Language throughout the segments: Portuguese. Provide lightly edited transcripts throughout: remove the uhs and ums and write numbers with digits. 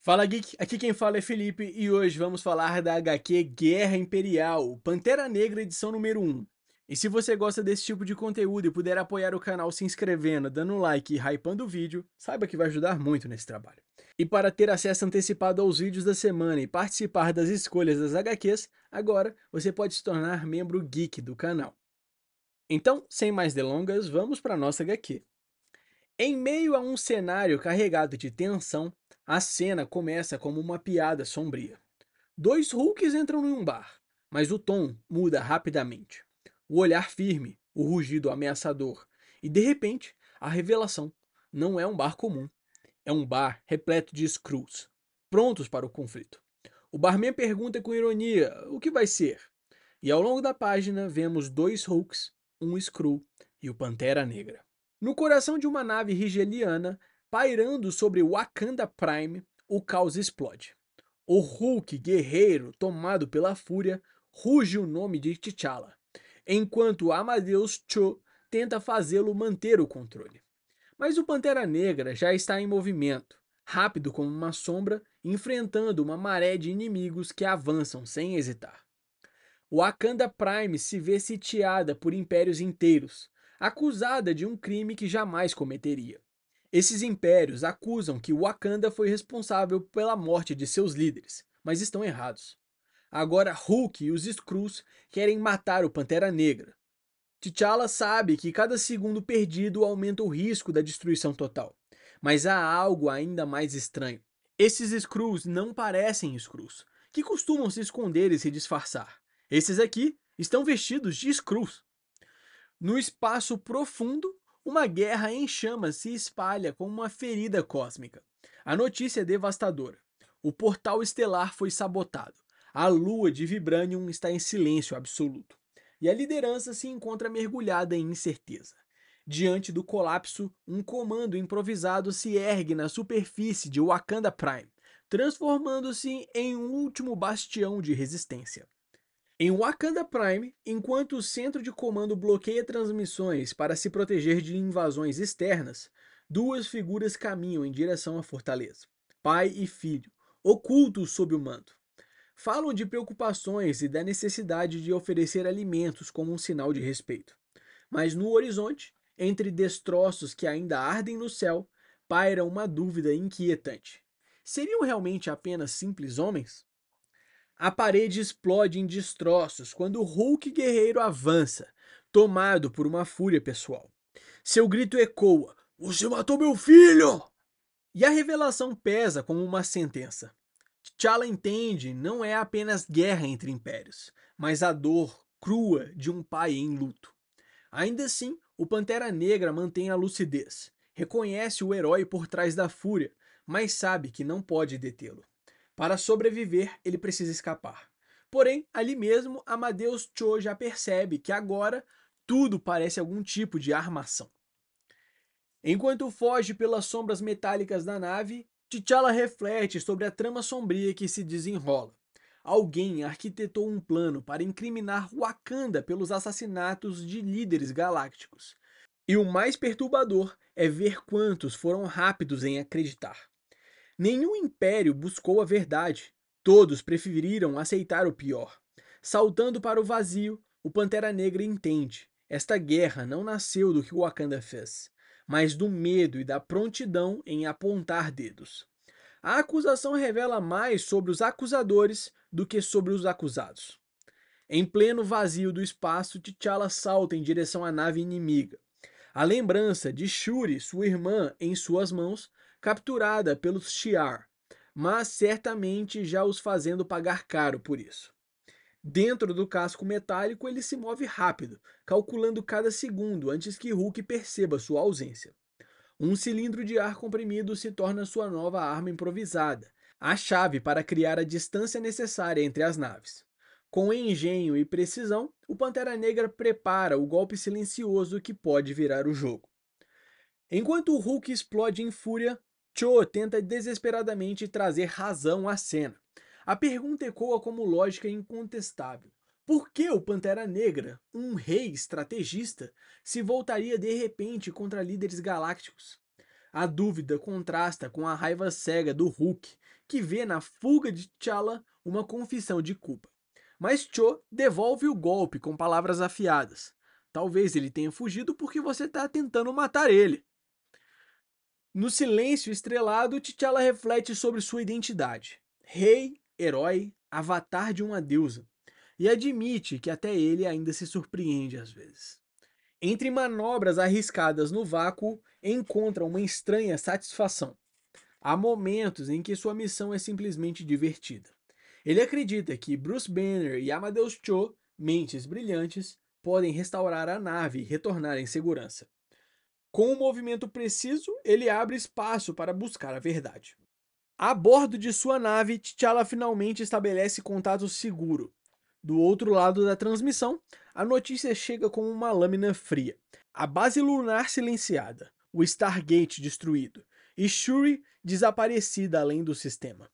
Fala Geek, aqui quem fala é Felipe e hoje vamos falar da HQ Guerra Imperial, Pantera Negra edição número 1. E se você gosta desse tipo de conteúdo e puder apoiar o canal se inscrevendo, dando um like e hypando o vídeo, saiba que vai ajudar muito nesse trabalho. E para ter acesso antecipado aos vídeos da semana e participar das escolhas das HQs, agora você pode se tornar membro Geek do canal. Então, sem mais delongas, vamos para a nossa HQ. Em meio a um cenário carregado de tensão, a cena começa como uma piada sombria. Dois Hulks entram em um bar, mas o tom muda rapidamente. O olhar firme, o rugido ameaçador, e de repente, a revelação. Não é um bar comum, é um bar repleto de Skrulls, prontos para o conflito. O barman pergunta com ironia: o que vai ser? E ao longo da página vemos dois Hulks, um Skrull e o Pantera Negra. No coração de uma nave rigeliana, pairando sobre Wakanda Prime, o caos explode. O Hulk guerreiro, tomado pela fúria, ruge o nome de T'Challa, enquanto Amadeus Cho tenta fazê-lo manter o controle. Mas o Pantera Negra já está em movimento, rápido como uma sombra, enfrentando uma maré de inimigos que avançam sem hesitar. Wakanda Prime se vê sitiada por impérios inteiros, acusada de um crime que jamais cometeria. Esses impérios acusam que Wakanda foi responsável pela morte de seus líderes, mas estão errados. Agora Hulk e os Skrulls querem matar o Pantera Negra. T'Challa sabe que cada segundo perdido aumenta o risco da destruição total. Mas há algo ainda mais estranho. Esses Skrulls não parecem Skrulls, que costumam se esconder e se disfarçar. Esses aqui estão vestidos de Skrulls. No espaço profundo, uma guerra em chamas se espalha como uma ferida cósmica. A notícia é devastadora. O portal estelar foi sabotado. A lua de Vibranium está em silêncio absoluto. E a liderança se encontra mergulhada em incerteza. Diante do colapso, um comando improvisado se ergue na superfície de Wakanda Prime, transformando-se em um último bastião de resistência. Em Wakanda Prime, enquanto o centro de comando bloqueia transmissões para se proteger de invasões externas, duas figuras caminham em direção à fortaleza. Pai e filho, ocultos sob o manto. Falam de preocupações e da necessidade de oferecer alimentos como um sinal de respeito. Mas no horizonte, entre destroços que ainda ardem no céu, paira uma dúvida inquietante. Seriam realmente apenas simples homens? A parede explode em destroços quando o Hulk guerreiro avança, tomado por uma fúria pessoal. Seu grito ecoa: "Você matou meu filho!" E a revelação pesa como uma sentença. T'Challa entende não é apenas guerra entre impérios, mas a dor crua de um pai em luto. Ainda assim, o Pantera Negra mantém a lucidez. Reconhece o herói por trás da fúria, mas sabe que não pode detê-lo. Para sobreviver, ele precisa escapar. Porém, ali mesmo, Amadeus Cho já percebe que agora tudo parece algum tipo de armação. Enquanto foge pelas sombras metálicas da nave, T'Challa reflete sobre a trama sombria que se desenrola. Alguém arquitetou um plano para incriminar Wakanda pelos assassinatos de líderes galácticos. E o mais perturbador é ver quantos foram rápidos em acreditar. Nenhum império buscou a verdade. Todos preferiram aceitar o pior. Saltando para o vazio, o Pantera Negra entende. Esta guerra não nasceu do que o Wakanda fez, mas do medo e da prontidão em apontar dedos. A acusação revela mais sobre os acusadores do que sobre os acusados. Em pleno vazio do espaço, T'Challa salta em direção à nave inimiga. A lembrança de Shuri, sua irmã, em suas mãos, capturada pelos Shi'ar, mas certamente já os fazendo pagar caro por isso. Dentro do casco metálico, ele se move rápido, calculando cada segundo antes que Hulk perceba sua ausência. Um cilindro de ar comprimido se torna sua nova arma improvisada, a chave para criar a distância necessária entre as naves. Com engenho e precisão, o Pantera Negra prepara o golpe silencioso que pode virar o jogo. Enquanto o Hulk explode em fúria, Cho tenta desesperadamente trazer razão à cena. A pergunta ecoa como lógica incontestável. Por que o Pantera Negra, um rei estrategista, se voltaria de repente contra líderes galácticos? A dúvida contrasta com a raiva cega do Hulk, que vê na fuga de T'Challa uma confissão de culpa. Mas Cho devolve o golpe com palavras afiadas. Talvez ele tenha fugido porque você está tentando matar ele. No silêncio estrelado, T'Challa reflete sobre sua identidade. Rei, herói, avatar de uma deusa. E admite que até ele ainda se surpreende às vezes. Entre manobras arriscadas no vácuo, encontra uma estranha satisfação. Há momentos em que sua missão é simplesmente divertida. Ele acredita que Bruce Banner e Amadeus Cho, mentes brilhantes, podem restaurar a nave e retornar em segurança. Com um movimento preciso, ele abre espaço para buscar a verdade. A bordo de sua nave, T'Challa finalmente estabelece contato seguro. Do outro lado da transmissão, a notícia chega como uma lâmina fria. A base lunar silenciada, o Stargate destruído e Shuri desaparecida além do sistema.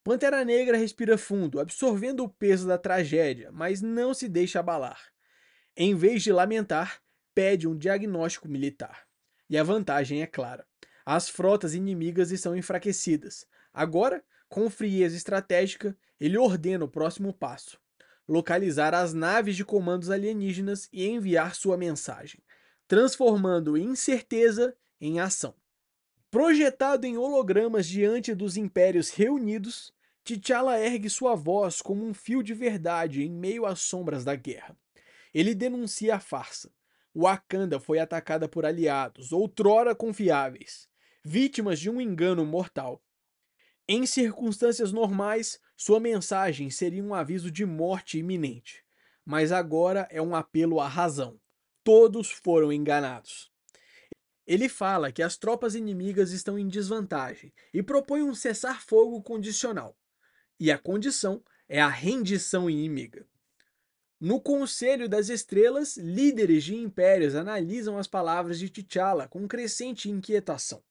Pantera Negra respira fundo, absorvendo o peso da tragédia, mas não se deixa abalar. Em vez de lamentar, pede um diagnóstico militar. E a vantagem é clara. As frotas inimigas estão enfraquecidas. Agora, com frieza estratégica, ele ordena o próximo passo: localizar as naves de comandos alienígenas e enviar sua mensagem, transformando incerteza em ação. Projetado em hologramas diante dos impérios reunidos, T'Challa ergue sua voz como um fio de verdade em meio às sombras da guerra. Ele denuncia a farsa. Wakanda foi atacada por aliados, outrora confiáveis, vítimas de um engano mortal. Em circunstâncias normais, sua mensagem seria um aviso de morte iminente. Mas agora é um apelo à razão. Todos foram enganados. Ele fala que as tropas inimigas estão em desvantagem e propõe um cessar-fogo condicional. E a condição é a rendição inimiga. No Conselho das Estrelas, líderes de impérios analisam as palavras de T'Challa com crescente inquietação.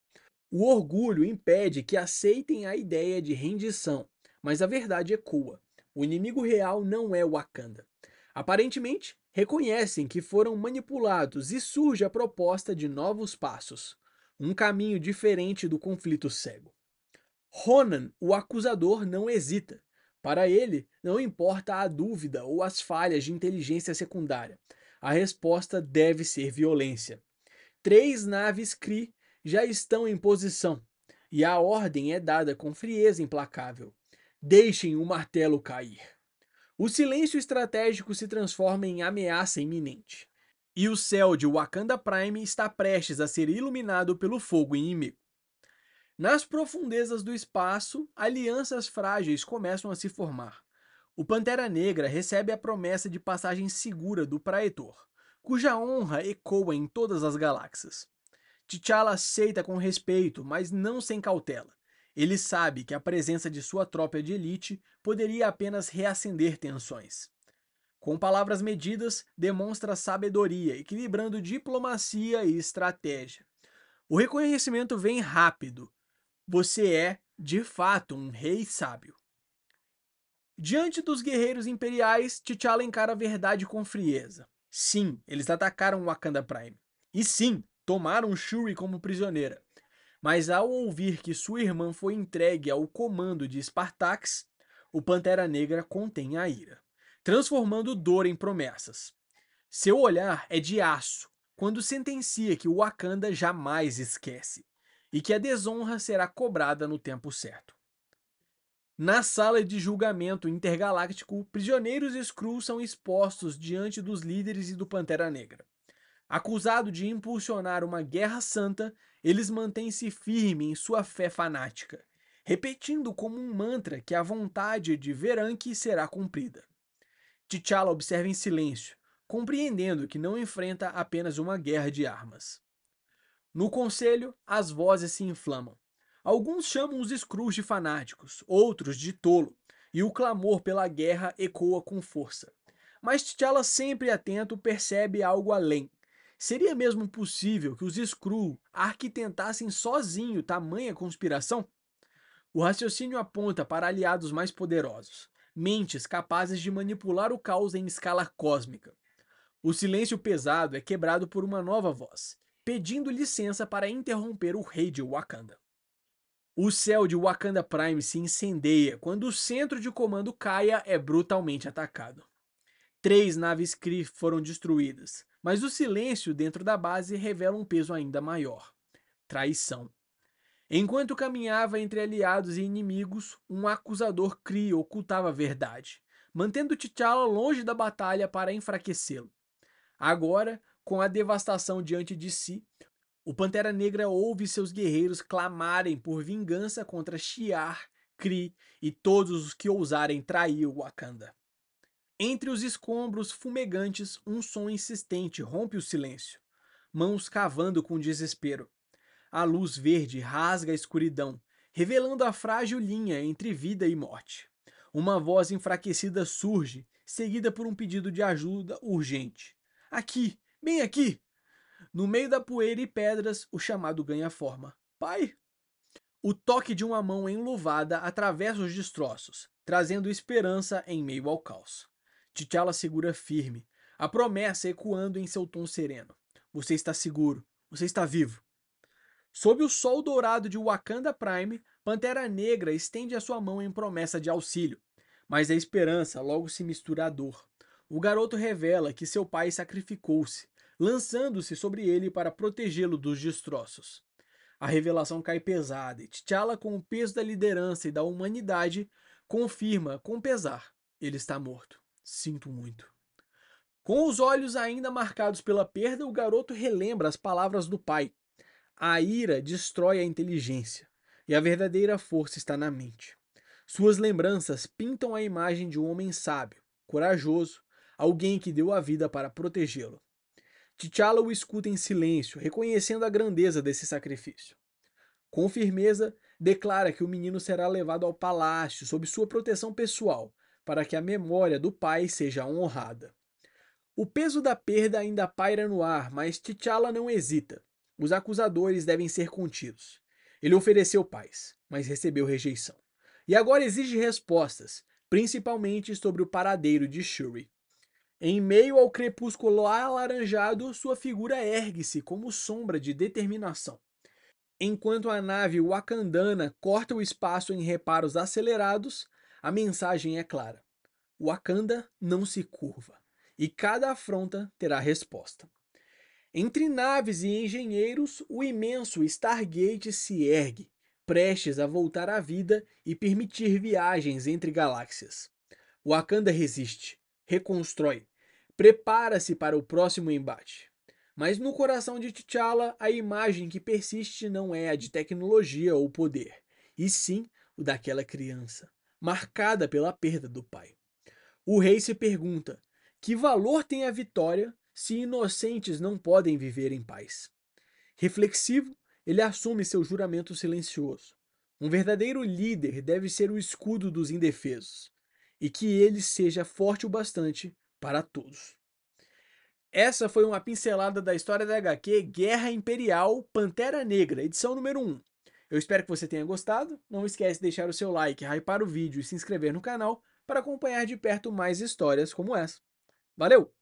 O orgulho impede que aceitem a ideia de rendição, mas a verdade ecoa. O inimigo real não é Wakanda. Aparentemente, reconhecem que foram manipulados e surge a proposta de novos passos, um caminho diferente do conflito cego. Ronan, o acusador, não hesita. Para ele, não importa a dúvida ou as falhas de inteligência secundária. A resposta deve ser violência. 3 naves Kree já estão em posição, e a ordem é dada com frieza implacável. Deixem o martelo cair. O silêncio estratégico se transforma em ameaça iminente. E o céu de Wakanda Prime está prestes a ser iluminado pelo fogo inimigo. Nas profundezas do espaço, alianças frágeis começam a se formar. O Pantera Negra recebe a promessa de passagem segura do Praetor, cuja honra ecoa em todas as galáxias. T'Challa aceita com respeito, mas não sem cautela. Ele sabe que a presença de sua tropa de elite poderia apenas reacender tensões. Com palavras medidas, demonstra sabedoria, equilibrando diplomacia e estratégia. O reconhecimento vem rápido. Você é, de fato, um rei sábio. Diante dos guerreiros imperiais, T'Challa encara a verdade com frieza. Sim, eles atacaram Wakanda Prime. E sim, tomaram Shuri como prisioneira. Mas ao ouvir que sua irmã foi entregue ao comando de Spartax, o Pantera Negra contém a ira, transformando dor em promessas. Seu olhar é de aço quando sentencia que o Wakanda jamais esquece e que a desonra será cobrada no tempo certo. Na sala de julgamento intergaláctico, prisioneiros Skrull são expostos diante dos líderes e do Pantera Negra. Acusado de impulsionar uma guerra santa, eles mantêm-se firmes em sua fé fanática, repetindo como um mantra que a vontade de Veranque será cumprida. T'Challa observa em silêncio, compreendendo que não enfrenta apenas uma guerra de armas. No conselho, as vozes se inflamam. Alguns chamam os Skrulls de fanáticos, outros de tolo, e o clamor pela guerra ecoa com força. Mas T'Challa, sempre atento, percebe algo além. Seria mesmo possível que os Skrull arquitetassem sozinho tamanha conspiração? O raciocínio aponta para aliados mais poderosos, mentes capazes de manipular o caos em escala cósmica. O silêncio pesado é quebrado por uma nova voz. pedindo licença para interromper o rei de Wakanda. O céu de Wakanda Prime se incendeia quando o centro de comando Kaya é brutalmente atacado. 3 naves Kree foram destruídas, mas o silêncio dentro da base revela um peso ainda maior: traição. Enquanto caminhava entre aliados e inimigos, um acusador Kree ocultava a verdade, mantendo T'Challa longe da batalha para enfraquecê-lo. Agora, com a devastação diante de si, o Pantera Negra ouve seus guerreiros clamarem por vingança contra Shi'ar, Kree e todos os que ousarem trair o Wakanda. Entre os escombros fumegantes, um som insistente rompe o silêncio. Mãos cavando com desespero. A luz verde rasga a escuridão, revelando a frágil linha entre vida e morte. Uma voz enfraquecida surge, seguida por um pedido de ajuda urgente. Aqui, bem aqui! No meio da poeira e pedras, o chamado ganha forma. Pai! O toque de uma mão enluvada atravessa os destroços, trazendo esperança em meio ao caos. T'Challa segura firme, a promessa ecoando em seu tom sereno. Você está seguro, você está vivo. Sob o sol dourado de Wakanda Prime, Pantera Negra estende a sua mão em promessa de auxílio, mas a esperança logo se mistura à dor. O garoto revela que seu pai sacrificou-se, lançando-se sobre ele para protegê-lo dos destroços. A revelação cai pesada e T'Challa, com o peso da liderança e da humanidade, confirma com pesar: ele está morto. Sinto muito. Com os olhos ainda marcados pela perda, o garoto relembra as palavras do pai. A ira destrói a inteligência, e a verdadeira força está na mente. Suas lembranças pintam a imagem de um homem sábio, corajoso, alguém que deu a vida para protegê-lo. T'Challa o escuta em silêncio, reconhecendo a grandeza desse sacrifício. Com firmeza, declara que o menino será levado ao palácio sob sua proteção pessoal, para que a memória do pai seja honrada. O peso da perda ainda paira no ar, mas T'Challa não hesita. Os acusadores devem ser contidos. Ele ofereceu paz, mas recebeu rejeição. E agora exige respostas, principalmente sobre o paradeiro de Shuri. Em meio ao crepúsculo alaranjado, sua figura ergue-se como sombra de determinação. Enquanto a nave wakandana corta o espaço em reparos acelerados, a mensagem é clara: Wakanda não se curva, e cada afronta terá resposta. Entre naves e engenheiros, o imenso Stargate se ergue, prestes a voltar à vida e permitir viagens entre galáxias. Wakanda resiste, reconstrói, prepara-se para o próximo embate. Mas no coração de T'Challa, a imagem que persiste não é a de tecnologia ou poder, e sim o daquela criança, marcada pela perda do pai. O rei se pergunta: que valor tem a vitória se inocentes não podem viver em paz? Reflexivo, ele assume seu juramento silencioso. Um verdadeiro líder deve ser o escudo dos indefesos, e que ele seja forte o bastante para todos. Essa foi uma pincelada da história da HQ Guerra Imperial Pantera Negra, edição número 1. Eu espero que você tenha gostado. Não esquece de deixar o seu like, hypar o vídeo e se inscrever no canal para acompanhar de perto mais histórias como essa. Valeu!